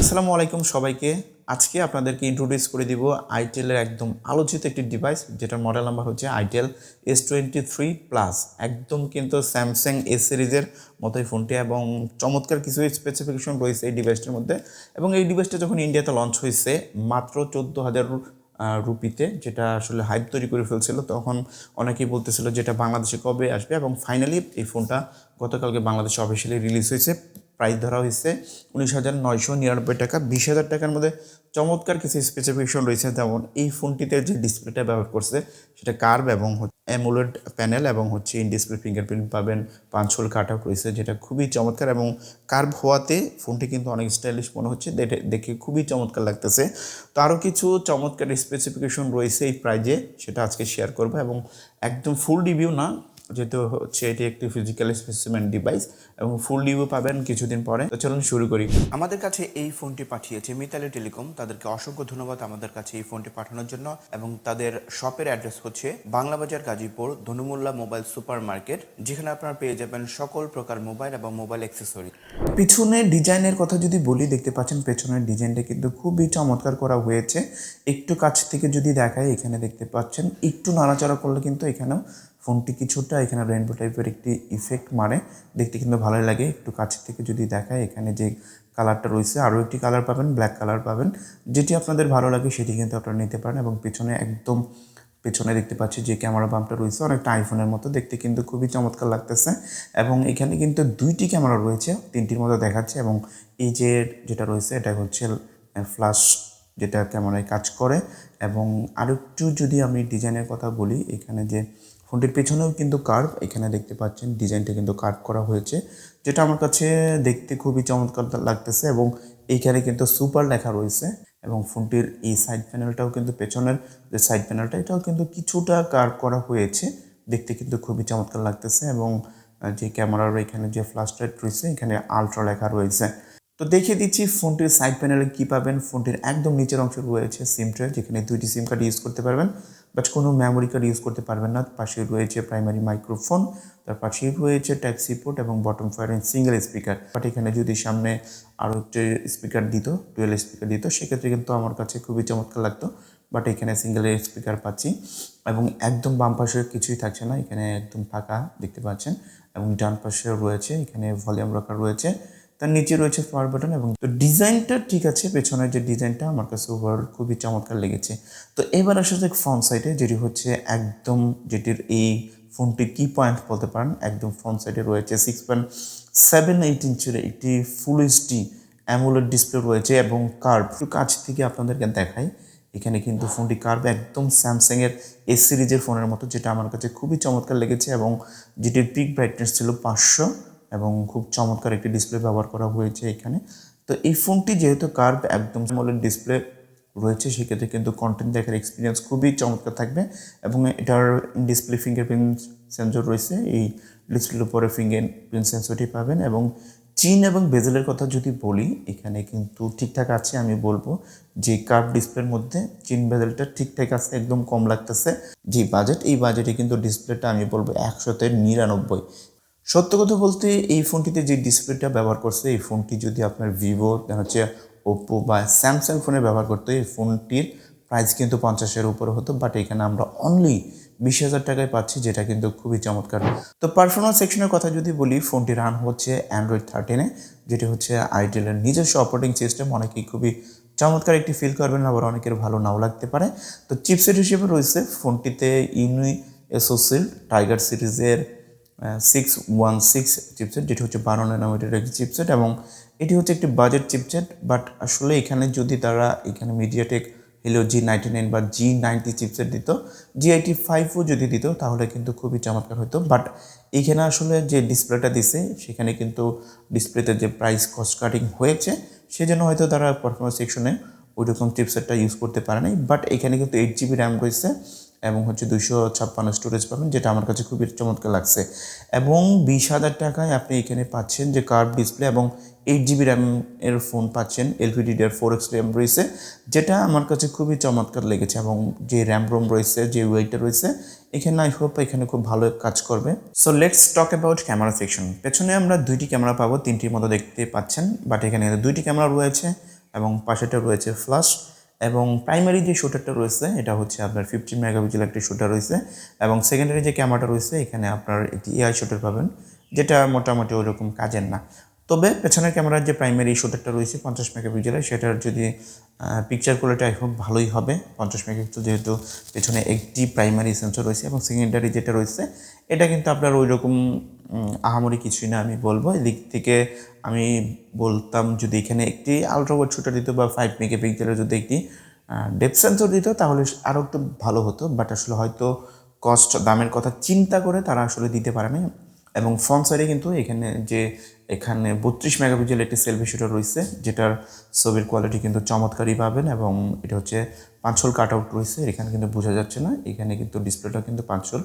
আসসালামু আলাইকুম সবাইকে। আজকে আপনাদেরকে ইন্ট্রোডিউস করে দিব আইটেলের একদম আলোচিত একটি ডিভাইস, যেটার মডেল নাম্বার হচ্ছে আইটেল S23 প্লাস। একদম কিন্তু স্যামসাং এস সিরিজের মতোই ফোনটি, এবং চমৎকার কিছু স্পেসিফিকেশন রয়েছে এই ডিভাইসটির মধ্যে। এবং এই ডিভাইসটা যখন ইন্ডিয়াতে লঞ্চ হয়েছে মাত্র 14,000 রুপিতে, যেটা আসলে হাইপ তৈরি করে ফেলছিল। তখন অনেকেই বলতেছিল যেটা বাংলাদেশে কবে আসবে, এবং ফাইনালি এই ফোনটা গতকালকে বাংলাদেশে অফিসিয়ালি রিলিজ হয়েছে। প্রাইস ধরা হয়েছে 19,999 টাকা। 20,000 টাকার মধ্যে চমৎকার কিছু স্পেসিফিকেশন রয়েছে, যেমন এই ফোনটিতে যে ডিসপ্লেটা ব্যবহার করছে সেটা কার্ভ এবং অ্যামোলেড প্যানেল, এবং হচ্ছে ইন ডিসপ্লে ফিঙ্গারপ্রিন্ট পাবেন, পাঁচ হোল কাট আউট রয়েছে, যেটা খুবই চমৎকার। এবং কার্ভ হওয়াতে ফোনটি কিন্তু অনেক স্টাইলিশ মনে হচ্ছে, দেখে খুবই চমৎকার লাগতেছে। তো আরও কিছু চমৎকার স্পেসিফিকেশন রয়েছে এই প্রাইজে, সেটা আজকে শেয়ার করবো। এবং একদম ফুল রিভিউ না, যেহেতু হচ্ছে এটি একটি ফিজিক্যাল স্পেসিমেন ডিভাইস, এবং ফুল রিভিউ পাবেন কিছুদিন পরে। তো চলুন শুরু করি। আমাদের কাছে এই ফোনটি পাঠিয়েছে মিতালি টেলিকম, তাদেরকে অসংখ্য ধন্যবাদ আমাদের কাছে এই ফোনটি পাঠানোর জন্য। এবং তাদের শপের অ্যাড্রেস হচ্ছে বাংলাবাজার গাজীপুর, ধনু মোল্লা মোবাইল সুপার মার্কেট, যেখানে আপনারা পেয়ে যাবেন সকল প্রকার মোবাইল এবং মোবাইল অ্যাক্সেসরি। পিছনের ডিজাইনের কথা যদি বলি, দেখতে পাচ্ছেন পেছনের ডিজাইনটা কিন্তু খুবই চমৎকার করা হয়েছে। একটু কাছ থেকে যদি দেখায়, এখানে দেখতে পাচ্ছেন একটু নাড়াচাড়া করলে কিন্তু এখানেও ফোনটি কিছুটা এখানে রেইনবো টাইপের একটি ইফেক্ট মারে, দেখতে কিন্তু ভালোই লাগে। একটু কাছ থেকে যদি দেখায়, এখানে যে কালারটা রয়েছে আরও একটি কালার পাবেন, ব্ল্যাক কালার পাবেন। যেটি আপনাদের ভালো লাগে সেটি কিন্তু আপনারা নিতে পারেন। এবং পেছনে একদম পেছনে দেখতে পাচ্ছি যে ক্যামেরা বাম্পটা রয়েছে, অনেকটা আইফোনের মতো দেখতে, কিন্তু খুবই চমৎকার লাগতেছে। এবং এখানে কিন্তু দুইটি ক্যামেরা রয়েছে, তিনটির মতো দেখাচ্ছে। এবং এই যে যেটা রয়েছে এটা হচ্ছে ফ্ল্যাশ, যেটা ক্যামেরায় কাজ করে। এবং আরেকটু যদি আমি ডিজাইনের কথা বলি, এখানে যে ফোনটির পেছনেও কিন্তু কার্ভ, এখানে দেখতে পাচ্ছেন ডিজাইনটা কিন্তু কার্ভ করা হয়েছে, যেটা আমার কাছে দেখতে খুবই চমৎকার লাগতেছে। এবং এইখানে কিন্তু সুপার লেখা রয়েছে। এবং ফোনটির এই সাইড প্যানেলটাও কিন্তু, পেছনের যে সাইড প্যানেলটা, এটাও কিন্তু কিছুটা কার্ভ করা হয়েছে, দেখতে কিন্তু খুবই চমৎকার লাগতেছে। এবং যে ক্যামেরার এখানে যে ফ্ল্যাশ লাইট রয়েছে, এখানে আলট্রা লেখা রয়েছে। তো দেখিয়ে দিচ্ছি ফোনটির সাইড প্যানেলে কী পাবেন। ফোনটির একদম নিচের অংশে রয়েছে সিম ট্রে, যেখানে দুইটি সিম কার্ড ইউজ করতে পারবেন, বাট কোনো মেমোরি কার্ড ইউজ করতে পারবেন না। পাশে রয়েছে প্রাইমারি মাইক্রোফোন, তার পাশেই রয়েছে টাইপ সি পোর্ট এবং bottom fire and single speaker. But এখানে যদি সামনে আরও একটি স্পিকার দিত, ডুয়েল স্পিকার দিত, সেক্ষেত্রে কিন্তু আমার কাছে খুবই চমৎকার লাগতো। বাট এখানে সিঙ্গেল স্পিকার পাচ্ছি। এবং একদম বাম পাশে কিছুই থাকছে না, এখানে একদম ফাঁকা দেখতে পাচ্ছেন। এবং ডান পাশেও রয়েছে, এখানে ভলিউম রাখার রয়েছে, তার নিচে রয়েছে পাওয়ার বাটন। এবং তো ডিজাইনটা ঠিক আছে, পেছনের যে ডিজাইনটা আমার কাছে ওভারঅল খুবই চমৎকার লেগেছে। তো এবার আসা যাক ফ্রন্ট সাইডে, যেটি হচ্ছে একদম, যেটির এই ফোনটির কি পয়েন্ট বলতে পারেন, একদম ফ্রন্ট সাইডে রয়েছে 6.78 ইঞ্চের একটি ফুল এইচডি অ্যামোলেড ডিসপ্লে রয়েছে, এবং কার্ভ। একটু কাছ থেকে আপনাদেরকে দেখাই, এখানে কিন্তু ফোনটি কার্ভ একদম স্যামসাংয়ের এস সিরিজের ফোনের মতো, যেটা আমার কাছে খুবই চমৎকার লেগেছে। এবং যেটির পিক ব্রাইটনেস ছিল 500, এবং খুব চমৎকার একটি ডিসপ্লে ব্যবহার করা হয়েছে এখানে। তো এই ফোনটি যেহেতু কার্ভ একদম অ্যামোলেড ডিসপ্লে রয়েছে, সেক্ষেত্রে কিন্তু কন্টেন্ট দেখার এক্সপিরিয়েন্স খুবই চমৎকার থাকবে। এবং এটার ডিসপ্লে ফিঙ্গারপ্রিন্ট সেন্সর রয়েছে, এই ডিসপ্লের উপরে ফিঙ্গারপ্রিন্ট সেন্সরটি পাবেন। এবং চিন এবং বেজেলের কথা যদি বলি, এখানে কিন্তু ঠিকঠাক আছে। আমি বলবো যে কার্ভ ডিসপ্লের মধ্যে চিন বেজেলটা ঠিকঠাক আছে, একদম কম লাগতেছে। যে বাজেট, এই বাজেটে কিন্তু ডিসপ্লেটা আমি বলবো 100-99। সত্য কথা বলতে এই ফোনটিতে যে ডিসপ্লেটা ব্যবহার করছে, এই ফোনটি যদি আপনার ভিভো, হচ্ছে ওপ্পো বা স্যামসাং ফোনে ব্যবহার করতো, এই ফোনটির প্রাইস কিন্তু 50-এর উপরে হতো। বাট এখানে আমরা অনলি 20,000 টাকায় পাচ্ছি, যেটা কিন্তু খুবই চমৎকার। তো পারফরমেন্স সেকশনের কথা যদি বলি, ফোনটি রান হচ্ছে অ্যান্ড্রয়েড 13-এ, যেটি হচ্ছে আইটেলের নিজস্ব অপারেটিং সিস্টেম। অনেকেই খুবই চমৎকার একটি ফিল করবেন, আবার অনেকের ভালো নাও লাগতে পারে। তো চিপসেট হিসেবে রয়েছে ফোনটিতে ইউনি এসোসিল টাইগার সিরিজের 616 চিপসেট, যেটি হচ্ছে 12 ন্যানোমিটারের একটি চিপসেট। এবং এটি হচ্ছে একটি বাজেট চিপসেট। বাট আসলে এখানে যদি তারা এখানে মিডিয়াটেক হেলিও G99 বা G90 চিপসেট দিত, G85ও যদি দিত, তাহলে কিন্তু খুবই চমৎকার হতো। বাট এখানে আসলে যে ডিসপ্লেটা দিছে, সেখানে কিন্তু ডিসপ্লেতে যে প্রাইস কস্ট কাটিং হয়েছে, সেজন্য হয়তো তারা পারফরমেন্স সেকশনে ওই রকম চিপসেটটা ইউজ করতে পারে নাই। বাট এখানে কিন্তু 8GB র্যাম রয়েছে, এবং হচ্ছে 256 স্টোরেজ পাবেন, যেটা আমার কাছে খুবই চমৎকার লাগছে। এবং 20,000 টাকায় আপনি এখানে পাচ্ছেন যে কার্ভ ডিসপ্লে, এবং 8GB র্যাম এর ফোন পাচ্ছেন। LPDDR4X র্যাম রয়েছে, যেটা আমার কাছে খুবই চমৎকার লেগেছে। এবং যে র্যাম রোম রয়েছে, যে ওয়েটটা রয়েছে, এখানে আই হোপ এখানে খুব ভালো কাজ করবে। So let's talk about camera section. পেছনে আমরা দুইটি ক্যামেরা পাবো, তিনটির মতো দেখতে পাচ্ছেন, বাট এখানে দুইটি ক্যামেরা রয়েছে। এবং পাশেটা রয়েছে ফ্ল্যাশ এবং প্রাইমারি যে শুটারটা রয়েছে এটা হচ্ছে আপনার 15 মেগাপিক্সেল একটি শুটার রয়েছে এবং সেকেন্ডারি যে ক্যামেরাটা রয়েছে এখানে আপনার একটি এআই শুটার পাবেন, যেটা মোটামুটি ওইরকম কাজের না। তবে পেছনের ক্যামেরার যে প্রাইমারি শুটারটা রয়েছে 50 মেগাপিক্সেলের, সেটার যদি পিকচার কোয়ালিটি খুব ভালোই হবে 50 মেগাপিক্সেল, যেহেতু পেছনে একটি প্রাইমারি সেন্সর রয়েছে এবং সেকেন্ডারি যেটা রয়েছে এটা কিন্তু আপনার ওই রকম আহামরি কিছুই না আমি বলবো। এদিক থেকে আমি বলতাম যদি এখানে একটি আলট্রাওয়াইড শুটার দিত বা 5 মেগাপিক্সেলের যদি একটি ডেপথ সেন্সর দিত তাহলে আরও একটু ভালো হতো, বাট আসলে হয়তো কস্ট দামের কথা চিন্তা করে তারা আসলে দিতে পারে না। এবং ফ্রন্ট সাইডে কিন্তু এখানে 32 মেগাপিক্সেল একটি সেলফি শুটার রয়েছে, যেটার ছবির কোয়ালিটি কিন্তু চমৎকারই পাবেন এবং এটা হচ্ছে 5 হোল কাট আউট রয়েছে, এখানে কিন্তু বোঝা যাচ্ছে না, এখানে কিন্তু ডিসপ্লেটা কিন্তু 5 হোল।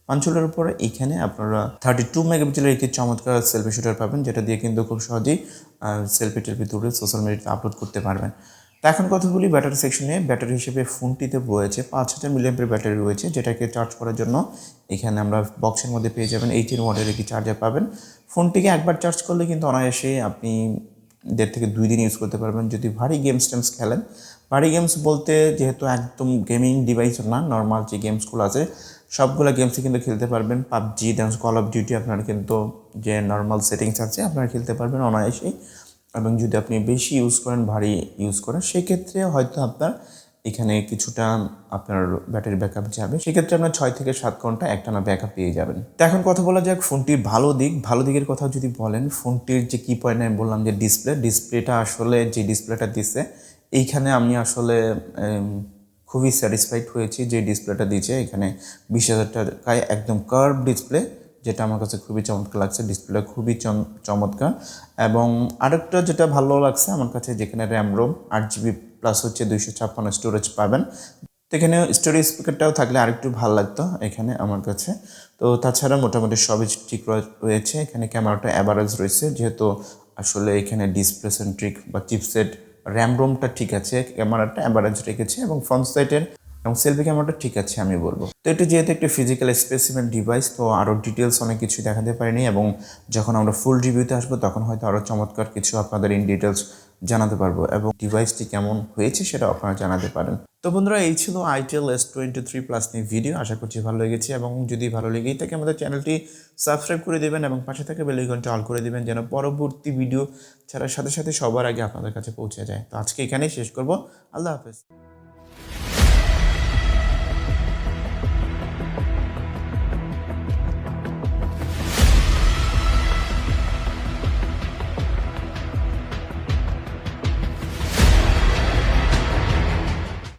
5 হোলের উপরে এইখানে আপনারা 32 মেগাপিক্সেলের একটি চমৎকার সেলফি শুটার পাবেন, যেটা দিয়ে কিন্তু খুব সহজেই সেলফি টেলফি তুলে সোশ্যাল মিডিয়াতে আপলোড করতে পারবেন। তো এখন কথা বলি ব্যাটারি সেকশনে। ব্যাটারি হিসেবে ফোনটিতে রয়েছে 5000 মিলিঅ্যাম্পিয়ার ব্যাটারি রয়েছে, যেটাকে চার্জ করার জন্য এখানে আমরা বক্সের মধ্যে পেয়ে যাবেন 18 ওয়াটের একটি চার্জার পাবেন। ফোনটিকে একবার চার্জ করলে কিন্তু অনায়াসে আপনি 1.5 থেকে 2 দিন ইউজ করতে পারবেন। যদি ভারী গেমস টেমস খেলেন, ভারী গেমস বলতে যেহেতু একদম গেমিং ডিভাইস না, নর্মাল যে গেমসগুলো আছে সবগুলো গেমসই কিন্তু খেলতে পারবেন। PUBG, dance, call of duty আপনারা কিন্তু যে নর্মাল সেটিংস আছে আপনারা খেলতে পারবেন অনায়াসেই। এবং যদি আপনি বেশি ইউজ করেন, ভারী ইউজ করেন, সেক্ষেত্রে হয়তো আপনার এখানে কিছুটা আপনার ব্যাটারি ব্যাকআপ যাবে, সেক্ষেত্রে আপনার 6 থেকে 7 ঘন্টা একটানা ব্যাকআপ পেয়ে যাবেন। তো এখন কথা বলা যাক ফোনটির ভালো দিকের কথা যদি বলেন, ফোনটির যে কি পয়েন্ট আমি বললাম যে ডিসপ্লেটা আসলে যে ডিসপ্লেটা দিচ্ছে এইখানে আমি আসলে খুবই স্যাটিসফাইড হয়েছি যে ডিসপ্লেটা দিয়েছে। এখানে 20,000 টাকায় একদম কার্ভ ডিসপ্লে, যেটা আমার কাছে খুবই চমৎকার লাগছে। ডিসপ্লেটা খুবই চমৎকার। এবং আরেকটা যেটা ভালো লাগছে আমার কাছে, যেখানে র্যাম রোম 8GB প্লাস হচ্ছে 256 স্টোরেজ পাবেন। তো এখানে স্টোরেজ স্পিকারটাও থাকলে আরেকটু ভালো লাগতো এখানে আমার কাছে। তো তাছাড়া মোটামুটি সবই ঠিক রয়েছে। এখানে ক্যামেরাটা অ্যাভারেজ রয়েছে, যেহেতু আসলে এখানে ডিসপ্লে সেন্ট্রিক বা চিপসেট, র্যাম রোমটা ঠিক আছে, ক্যামেরাটা অ্যাভারেজ রেখেছে এবং ফ্রন্ট সাইডের এবং সেলফি ক্যামেরাটা ঠিক আছে আমি বলবো। তো এটা যেহেতু একটি ফিজিক্যাল স্পেসিমেন ডিভাইস, তো আরও ডিটেলস অনেক কিছু দেখাতে পারিনি এবং যখন আমরা ফুল রিভিউতে আসবো তখন হয়তো আরও চমৎকার কিছু আপনাদের ইন ডিটেলস জানাতে পারবো এবং ডিভাইসটি কেমন হয়েছে সেটা আপনারা জানাতে পারেন। তো বন্ধুরা, এই ছিল iTel S23 প্লাস নিয়ে ভিডিও। আশা করছি ভালো লেগেছে এবং যদি ভালো লেগেই থাকে আমাদের চ্যানেলটি সাবস্ক্রাইব করে দেবেন এবং পাশে থাকা বেল আইকনটি অল করে দেবেন, যেন পরবর্তী ভিডিও ছাড়ার সাথে সাথে সবার আগে আপনাদের কাছে পৌঁছে যায়। তো আজকে এখানেই শেষ করব। আল্লাহ হাফেজ।